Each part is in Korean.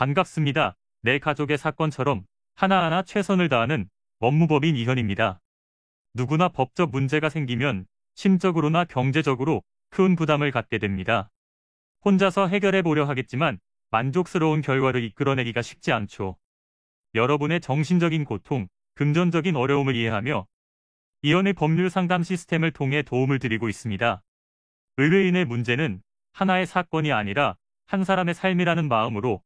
반갑습니다. 내 가족의 사건처럼 하나하나 최선을 다하는 법무법인 이현입니다. 누구나 법적 문제가 생기면 심적으로나 경제적으로 큰 부담을 갖게 됩니다. 혼자서 해결해 보려 하겠지만 만족스러운 결과를 이끌어내기가 쉽지 않죠. 여러분의 정신적인 고통, 금전적인 어려움을 이해하며 이현의 법률 상담 시스템을 통해 도움을 드리고 있습니다. 의뢰인의 문제는 하나의 사건이 아니라 한 사람의 삶이라는 마음으로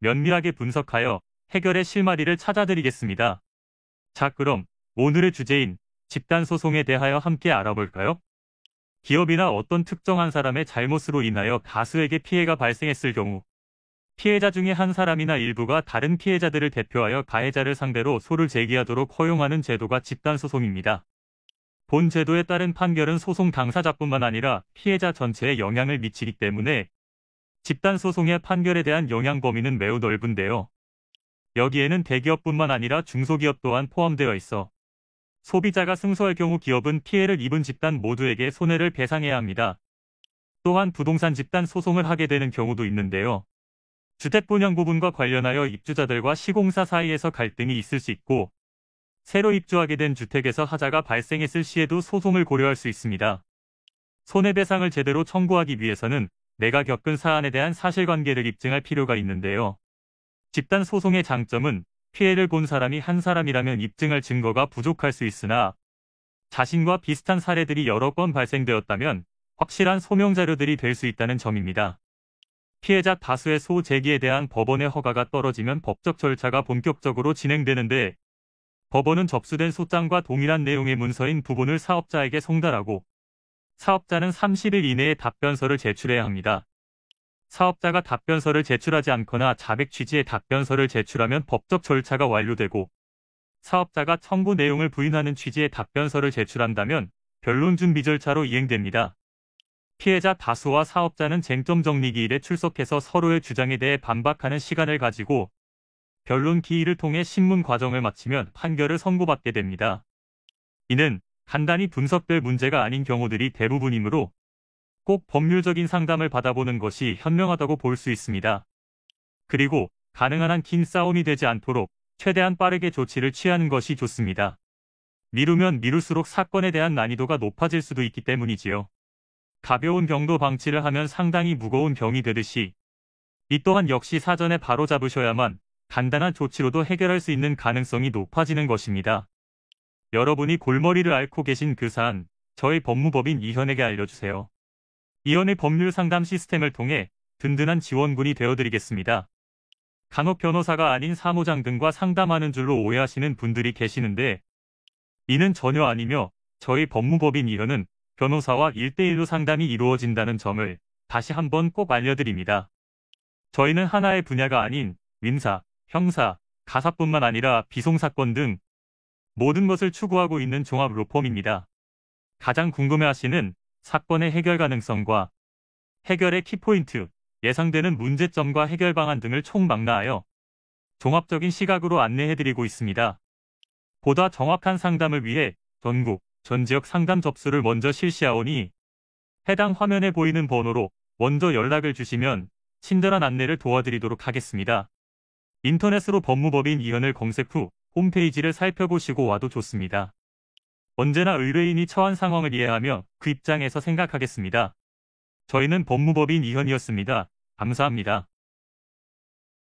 면밀하게 분석하여 해결의 실마리를 찾아드리겠습니다. 자, 그럼 오늘의 주제인 집단소송에 대하여 함께 알아볼까요? 기업이나 어떤 특정한 사람의 잘못으로 인하여 다수에게 피해가 발생했을 경우 피해자 중에 한 사람이나 일부가 다른 피해자들을 대표하여 가해자를 상대로 소를 제기하도록 허용하는 제도가 집단소송입니다. 본 제도에 따른 판결은 소송 당사자뿐만 아니라 피해자 전체에 영향을 미치기 때문에 집단소송의 판결에 대한 영향 범위는 매우 넓은데요. 여기에는 대기업뿐만 아니라 중소기업 또한 포함되어 있어 소비자가 승소할 경우 기업은 피해를 입은 집단 모두에게 손해를 배상해야 합니다. 또한 부동산 집단 소송을 하게 되는 경우도 있는데요. 주택 분양 부분과 관련하여 입주자들과 시공사 사이에서 갈등이 있을 수 있고 새로 입주하게 된 주택에서 하자가 발생했을 시에도 소송을 고려할 수 있습니다. 손해배상을 제대로 청구하기 위해서는 내가 겪은 사안에 대한 사실관계를 입증할 필요가 있는데요. 집단 소송의 장점은 피해를 본 사람이 한 사람이라면 입증할 증거가 부족할 수 있으나 자신과 비슷한 사례들이 여러 건 발생되었다면 확실한 소명 자료들이 될 수 있다는 점입니다. 피해자 다수의 소 제기에 대한 법원의 허가가 떨어지면 법적 절차가 본격적으로 진행되는데 법원은 접수된 소장과 동일한 내용의 문서인 부분을 사업자에게 송달하고 사업자는 30일 이내에 답변서를 제출해야 합니다. 사업자가 답변서를 제출하지 않거나 자백 취지의 답변서를 제출하면 법적 절차가 완료되고 사업자가 청구 내용을 부인하는 취지의 답변서를 제출한다면 변론 준비 절차로 이행됩니다. 피해자 다수와 사업자는 쟁점 정리 기일에 출석해서 서로의 주장에 대해 반박하는 시간을 가지고 변론 기일을 통해 신문 과정을 마치면 판결을 선고받게 됩니다. 이는 간단히 분석될 문제가 아닌 경우들이 대부분이므로 꼭 법률적인 상담을 받아보는 것이 현명하다고 볼 수 있습니다. 그리고 가능한 한 긴 싸움이 되지 않도록 최대한 빠르게 조치를 취하는 것이 좋습니다. 미루면 미룰수록 사건에 대한 난이도가 높아질 수도 있기 때문이지요. 가벼운 병도 방치를 하면 상당히 무거운 병이 되듯이 이 또한 역시 사전에 바로잡으셔야만 간단한 조치로도 해결할 수 있는 가능성이 높아지는 것입니다. 여러분이 골머리를 앓고 계신 그 사안, 저희 법무법인 이현에게 알려주세요. 이현의 법률 상담 시스템을 통해 든든한 지원군이 되어드리겠습니다. 간혹 변호사가 아닌 사무장 등과 상담하는 줄로 오해하시는 분들이 계시는데 이는 전혀 아니며 저희 법무법인 이현은 변호사와 1대1로 상담이 이루어진다는 점을 다시 한번 꼭 알려드립니다. 저희는 하나의 분야가 아닌 민사, 형사, 가사뿐만 아니라 비송사건 등 모든 것을 추구하고 있는 종합 로펌입니다. 가장 궁금해하시는 사건의 해결 가능성과 해결의 키포인트, 예상되는 문제점과 해결 방안 등을 총망라하여 종합적인 시각으로 안내해드리고 있습니다. 보다 정확한 상담을 위해 전국, 전 지역 상담 접수를 먼저 실시하오니 해당 화면에 보이는 번호로 먼저 연락을 주시면 친절한 안내를 도와드리도록 하겠습니다. 인터넷으로 법무법인 이현을 검색 후 홈페이지를 살펴보시고 와도 좋습니다. 언제나 의뢰인이 처한 상황을 이해하며 그 입장에서 생각하겠습니다. 저희는 법무법인 이현이었습니다. 감사합니다.